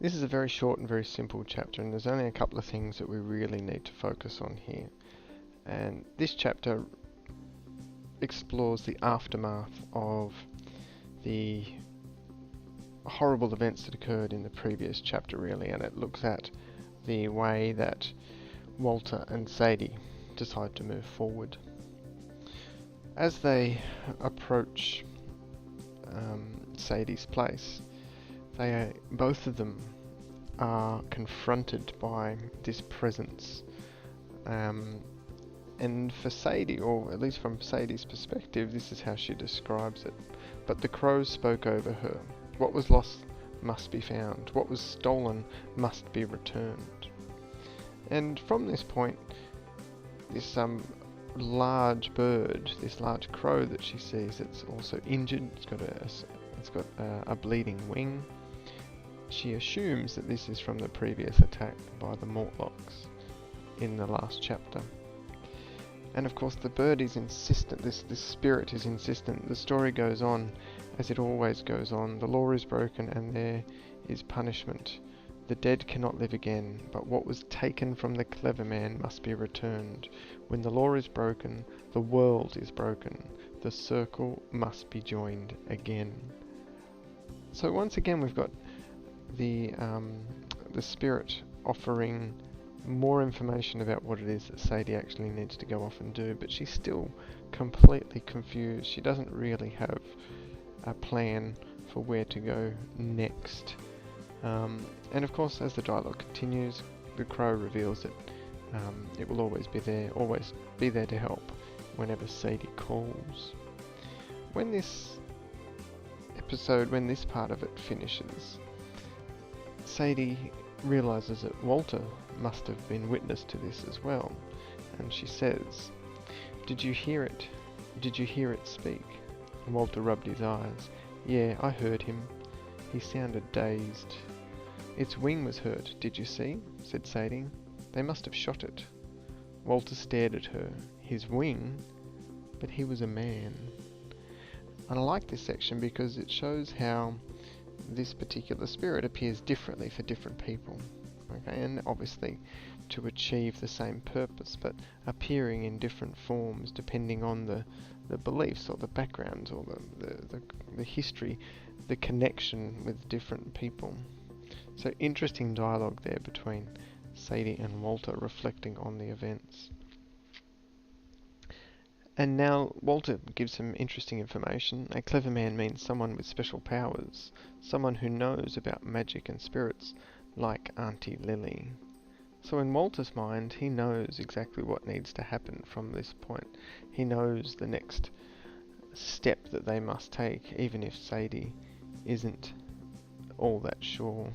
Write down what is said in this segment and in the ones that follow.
This is a very short and very simple chapter, and there's only a couple of things that we really need to focus on here. And this chapter explores the aftermath of the horrible events that occurred in the previous chapter, really, and it looks at the way that Walter and Sadie decide to move forward. As they approach Sadie's place, both of them are confronted by this presence. And for Sadie, or at least from Sadie's perspective, this is how she describes it. But the crows spoke over her. What was lost must be found. What was stolen must be returned. And from this point, this large bird, this large crow that she sees, it's also injured. It's got a bleeding wing. She assumes that this is from the previous attack by the Mortlocks in the last chapter. And of course the bird is insistent, this spirit is insistent. The story goes on as it always goes on. The law is broken and there is punishment. The dead cannot live again, but what was taken from the clever man must be returned. When the law is broken, the world is broken. The circle must be joined again. So once again we've got the spirit offering more information about what it is that Sadie actually needs to go off and do, but she's still completely confused. She doesn't really have a plan for where to go next. And of course, as the dialogue continues, the crow reveals that it will always be there to help whenever Sadie calls. When this part of it finishes, Sadie realizes that Walter must have been witness to this as well, and she says, "Did you hear it? Did you hear it speak?" And Walter rubbed his eyes. "Yeah, I heard him. He sounded dazed." "Its wing was hurt, did you see?" said Sadie. "They must have shot it." Walter stared at her. His wing? But he was a man. And I like this section because it shows how this particular spirit appears differently for different people. Okay, and obviously to achieve the same purpose, but appearing in different forms depending on the beliefs or the backgrounds or the history, the connection with different people. So interesting dialogue there between Sadie and Walter reflecting on the events. And now Walter gives some interesting information. A clever man means someone with special powers, someone who knows about magic and spirits, like Auntie Lily. So in Walter's mind, he knows exactly what needs to happen from this point. He knows the next step that they must take, even if Sadie isn't all that sure.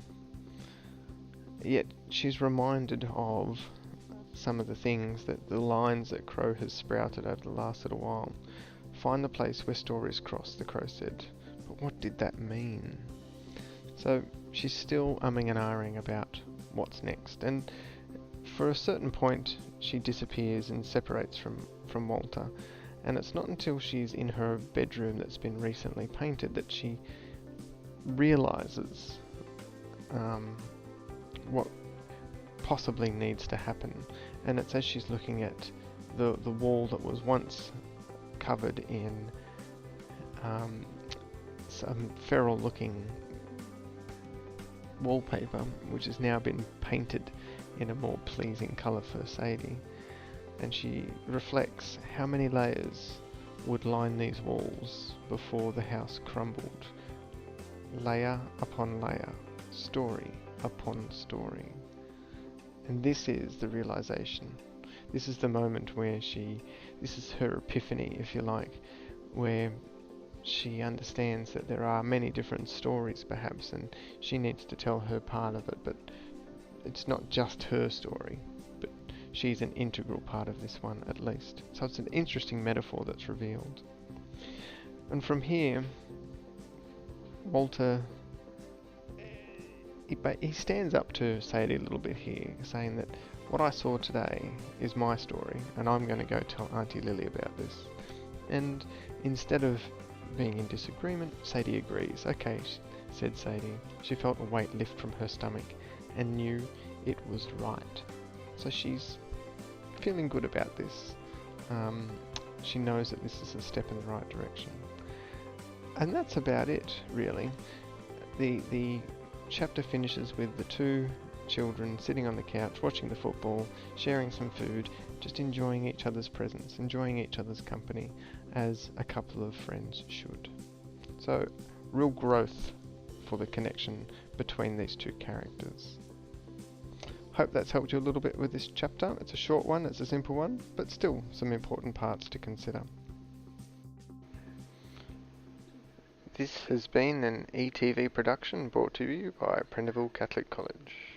Yet she's reminded of some of the things, the lines that Crow has sprouted over the last little while. "Find the place where stories cross," the Crow said. But what did that mean? So she's still umming and ahhing about what's next, and for a certain point she disappears and separates from Walter, and it's not until she's in her bedroom that's been recently painted that she realizes what possibly needs to happen. And it's as she's looking at the wall that was once covered in some feral looking wallpaper, which has now been painted in a more pleasing colour for Sadie, and she reflects how many layers would line these walls before the house crumbled. Layer upon layer, story upon story. And this is the realization. This is the moment where this is her epiphany, if you like, where she understands that there are many different stories perhaps, and she needs to tell her part of it, but it's not just her story, but she's an integral part of this one at least. So it's an interesting metaphor that's revealed. And from here, Walter, he stands up to Sadie a little bit here, saying that what I saw today is my story, and I'm going to go tell Auntie Lily about this. And instead of being in disagreement, Sadie agrees. Okay, said Sadie. She felt a weight lift from her stomach and knew it was right. So she's feeling good about this. She knows that this is a step in the right direction. And that's about it, really. The chapter finishes with the two children sitting on the couch, watching the football, sharing some food, just enjoying each other's presence, enjoying each other's company, as a couple of friends should. So, real growth for the connection between these two characters. Hope that's helped you a little bit with this chapter. It's a short one, it's a simple one, but still some important parts to consider. This has been an ETV production brought to you by Prendeville Catholic College.